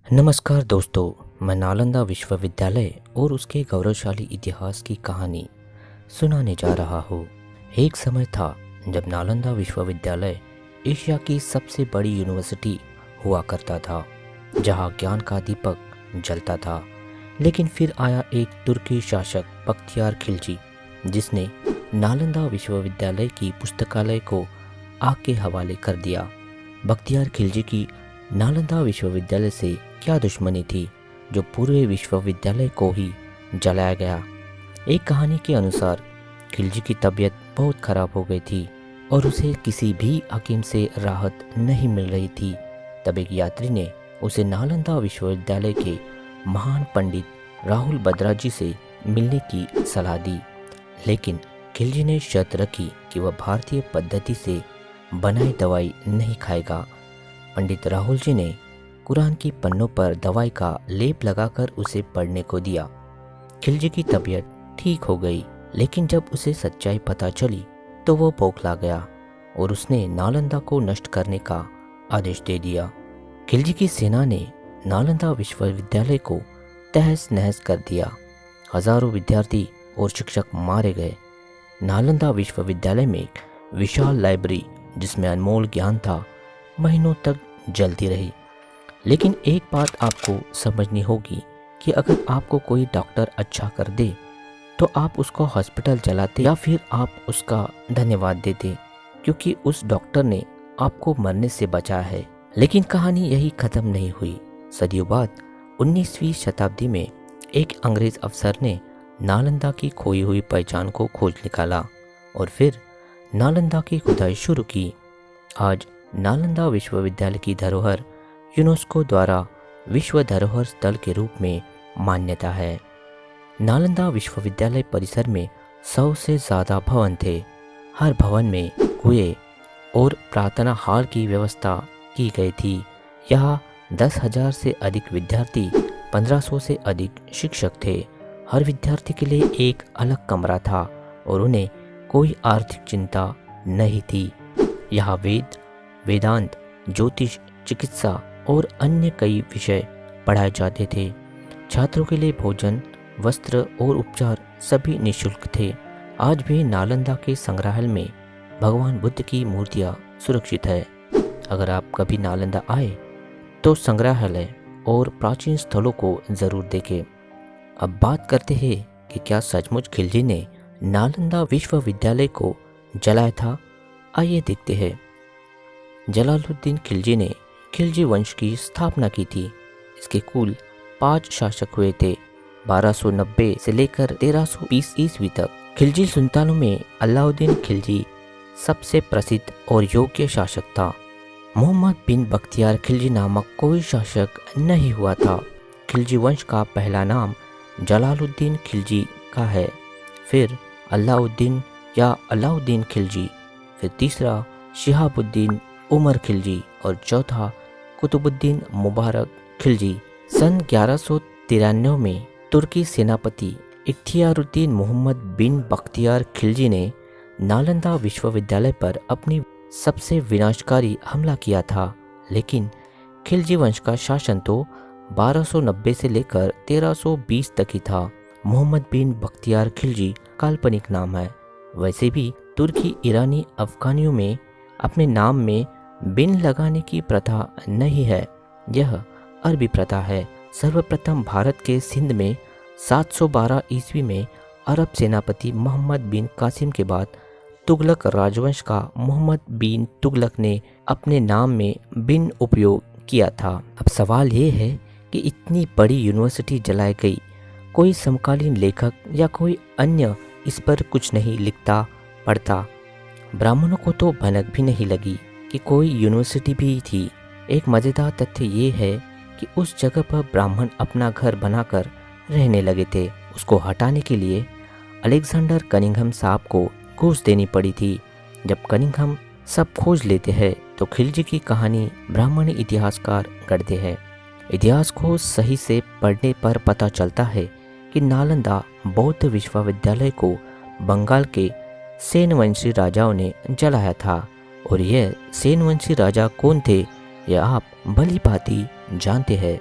नमस्कार दोस्तों, मैं नालंदा विश्वविद्यालय और उसके गौरवशाली इतिहास की कहानी सुनाने जा रहा हूँ। एक समय था जब नालंदा विश्वविद्यालय एशिया की सबसे बड़ी यूनिवर्सिटी हुआ करता था, जहाँ ज्ञान का दीपक जलता था। लेकिन फिर आया एक तुर्की शासक बख्तियार खिलजी, जिसने नालंदा विश्वविद्यालय की पुस्तकालय को आग के हवाले कर दिया। बख्तियार खिलजी की नालंदा विश्वविद्यालय से क्या दुश्मनी थी जो पूरे विश्वविद्यालय को ही जलाया गया। एक कहानी के अनुसार खिलजी की तबीयत बहुत खराब हो गई थी और उसे किसी भी हकीम से राहत नहीं मिल रही थी। तब एक यात्री ने उसे नालंदा विश्वविद्यालय के महान पंडित राहुल बदराजी से मिलने की सलाह दी। लेकिन खिलजी ने शर्त रखी कि वह भारतीय पद्धति से बनाई दवाई नहीं खाएगा। पंडित राहुल जी ने कुरान की पन्नों पर दवाई का लेप लगाकर उसे पढ़ने को दिया। खिलजी की तबीयत ठीक हो गई, लेकिन जब उसे सच्चाई पता चली तो वो बौखला गया और उसने नालंदा को नष्ट करने का आदेश दे दिया। खिलजी की सेना ने नालंदा विश्वविद्यालय को तहस नहस कर दिया। हजारों विद्यार्थी और शिक्षक मारे गए। नालंदा विश्वविद्यालय में एक विशाल लाइब्रेरी जिसमें अनमोल ज्ञान था, महीनों तक जलती रही। लेकिन एक बात आपको समझनी होगी कि अगर आपको कोई डॉक्टर अच्छा कर दे तो आप उसको हॉस्पिटल चलाते या फिर आप उसका धन्यवाद देते, क्योंकि उस डॉक्टर ने आपको मरने से बचाया है। लेकिन कहानी यही खत्म नहीं हुई। सदियों बाद 19वीं शताब्दी में एक अंग्रेज अफसर ने नालंदा की खोई हुई पहचान को खोज निकाला और फिर नालंदा की खुदाई शुरू की। आज नालंदा विश्वविद्यालय की धरोहर यूनेस्को द्वारा विश्व धरोहर स्थल के रूप में मान्यता है। नालंदा विश्वविद्यालय परिसर में 100 से ज़्यादा भवन थे। हर भवन में कुएं और प्रार्थना हॉल की व्यवस्था की गई थी। यहाँ 10,000 से अधिक विद्यार्थी, 1500 से अधिक शिक्षक थे। हर विद्यार्थी के लिए एक अलग कमरा था और उन्हें कोई आर्थिक चिंता नहीं थी। यहाँ वेद, वेदांत, ज्योतिष, चिकित्सा और अन्य कई विषय पढ़ाए जाते थे। छात्रों के लिए भोजन, वस्त्र और उपचार सभी निःशुल्क थे। आज भी नालंदा के संग्रहालय में भगवान बुद्ध की मूर्तियाँ सुरक्षित है। अगर आप कभी नालंदा आए तो संग्रहालय और प्राचीन स्थलों को ज़रूर देखें। अब बात करते हैं कि क्या सचमुच खिलजी ने नालंदा विश्वविद्यालय को जलाया था। आइए देखते हैं। जलालुद्दीन खिलजी ने खिलजी वंश की स्थापना की थी। इसके कुल 5 शासक हुए थे, 1290 से लेकर 1320 ईस्वी तक। खिलजी सुल्तानों में अलाउद्दीन खिलजी सबसे प्रसिद्ध और योग्य शासक था। मोहम्मद बिन बख्तियार खिलजी नामक कोई शासक नहीं हुआ था। खिलजी वंश का पहला नाम जलालुद्दीन खिलजी का है, फिर अलाउद्दीन या अलाउद्दीन खिलजी, फिर तीसरा शिहाबुद्दीन उमर खिलजी और चौथा कुतुबुद्दीन मुबारक खिलजी। सन 1193 में तुर्की सेनापति इख्तियारुद्दीन मोहम्मद बिन बख्तियार खिलजी ने नालंदा विश्वविद्यालय पर अपनी सबसे विनाशकारी हमला किया था। लेकिन खिलजी वंश का शासन तो 1290 से लेकर 1320 तक ही था। मोहम्मद बिन बख्तियार खिलजी काल्पनिक नाम है। वैसे भी तुर्की, ईरानी, अफगानियों में अपने नाम में बिन लगाने की प्रथा नहीं है। यह अरबी प्रथा है। सर्वप्रथम भारत के सिंध में 712 ईस्वी में अरब सेनापति मोहम्मद बिन कासिम के बाद तुगलक राजवंश का मोहम्मद बिन तुगलक ने अपने नाम में बिन उपयोग किया था। अब सवाल ये है कि इतनी बड़ी यूनिवर्सिटी जलाई गई, कोई समकालीन लेखक या कोई अन्य इस पर कुछ नहीं लिखता पढ़ता। ब्राह्मणों को तो भनक भी नहीं लगी कि कोई यूनिवर्सिटी भी थी। एक मज़ेदार तथ्य ये है कि उस जगह पर ब्राह्मण अपना घर बनाकर रहने लगे थे। उसको हटाने के लिए अलेक्जेंडर कनिंघम साहब को घूस देनी पड़ी थी। जब कनिंघम सब खोज लेते हैं तो खिलजी की कहानी ब्राह्मणी इतिहासकार गढ़ते हैं। इतिहास को सही से पढ़ने पर पता चलता है कि नालंदा बौद्ध विश्वविद्यालय को बंगाल के सेन वंशी राजाओं ने जलाया था। और यह सेन वंशी राजा कौन थे यह आप भली भांति जानते हैं।